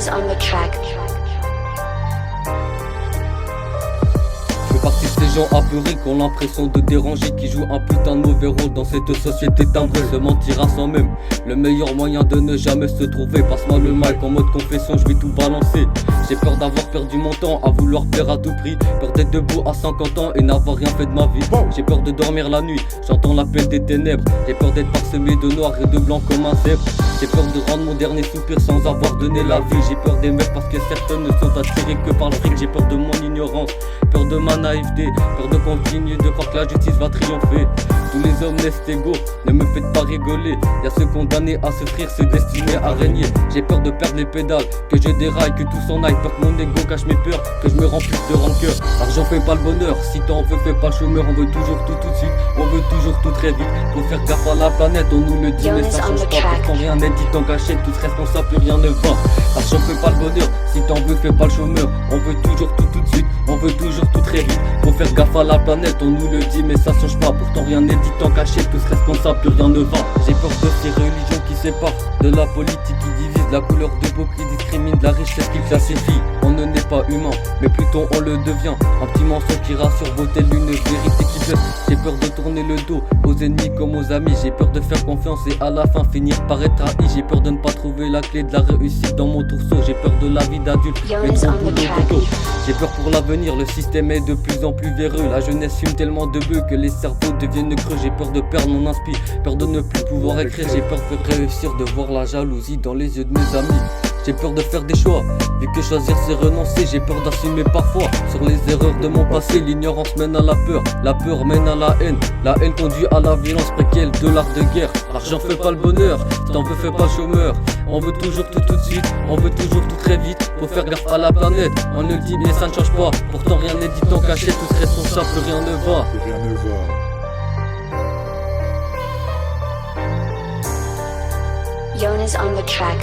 Jonas on the track. Je fais partie de ces gens apeurés qui ont l'impression de déranger, qui jouent un putain de mauvais rôle dans cette société timbrée. Se mentir à soi-même, le meilleur moyen de ne jamais se trouver. Passe-moi le mic en mode confession, je vais tout balancer. J'ai peur d'avoir perdu mon temps à vouloir plaire à tout prix. Peur d'être debout à 50 ans et n'avoir rien fait de ma vie. J'ai peur de dormir la nuit, j'entends l'appel des ténèbres. J'ai peur d'être parsemé de noir et de blanc comme un zèbre. J'ai peur de rendre mon dernier soupir sans avoir donné la vie. J'ai peur des meufs parce que certaines ne sont attirées que par le fric. J'ai peur de mon ignorance, peur de ma naïveté, peur de continuer de croire que la justice va triompher. Tous les hommes naissent égaux, ne me faites pas rigoler. Y'a ceux condamnés à souffrir, ceux destinés à régner. J'ai peur de perdre les pédales, que je déraille, que tout s'en aille. Peur que mon ego cache mes peurs, que je me remplisse de rancœur. L'argent fait pas le bonheur, si t'en veux fais pas le chômeur. On veut toujours tout de suite, on veut toujours tout très vite. Faut faire gaffe à la planète, on nous le dit mais ça change pas. Pourtant rien n'est dit en cachette, tous responsables, plus rien ne va. L'argent fait pas le bonheur, si t'en veux fais pas le chômeur. On veut toujours tout de suite, on veut toujours tout très vite. Faut faire gaffe à la planète, on nous le dit mais ça change pas. Pourtant rien n'est dit en cachette, tous responsables, plus rien ne va. J'ai peur de ces religions qui séparent, de la politique qui divise, la couleur de peau qui discrimine, de la richesse qui classifie. On ne n'est pas humain, mais plutôt on le devient. Un petit mensonge qui rassure, vaut telle une vérité qui blesse. J'ai peur de tourner le dos aux ennemis comme aux amis. J'ai peur de faire confiance et à la fin finir par être trahi. J'ai peur de ne pas trouver la clé de la réussite dans mon trousseau. J'ai peur de la vie d'adulte, mais trop boulot dodo. J'ai peur pour l'avenir, le système est de plus en plus véreux. La jeunesse fume tellement de bœufs que les cerveaux deviennent creux. J'ai peur de perdre mon inspi, peur de ne plus pouvoir écrire. J'ai peur de réussir, de voir la jalousie dans les yeux de mes amis. J'ai peur de faire des choix, vu que choisir c'est renoncer. J'ai peur d'assumer parfois sur les erreurs de mon passé. L'ignorance mène à la peur mène à la haine conduit à la violence préquelle de l'art de guerre. L'argent fait pas le bonheur, si t'en veux fais pas le chômeur. On veut toujours tout de suite, on veut toujours tout très vite. Faut faire gaffe à la planète, on le dit mais ça ne change pas. Pourtant rien n'est dit en cachette, tous responsables, plus rien ne va. Rien ne va. Jonas on the track.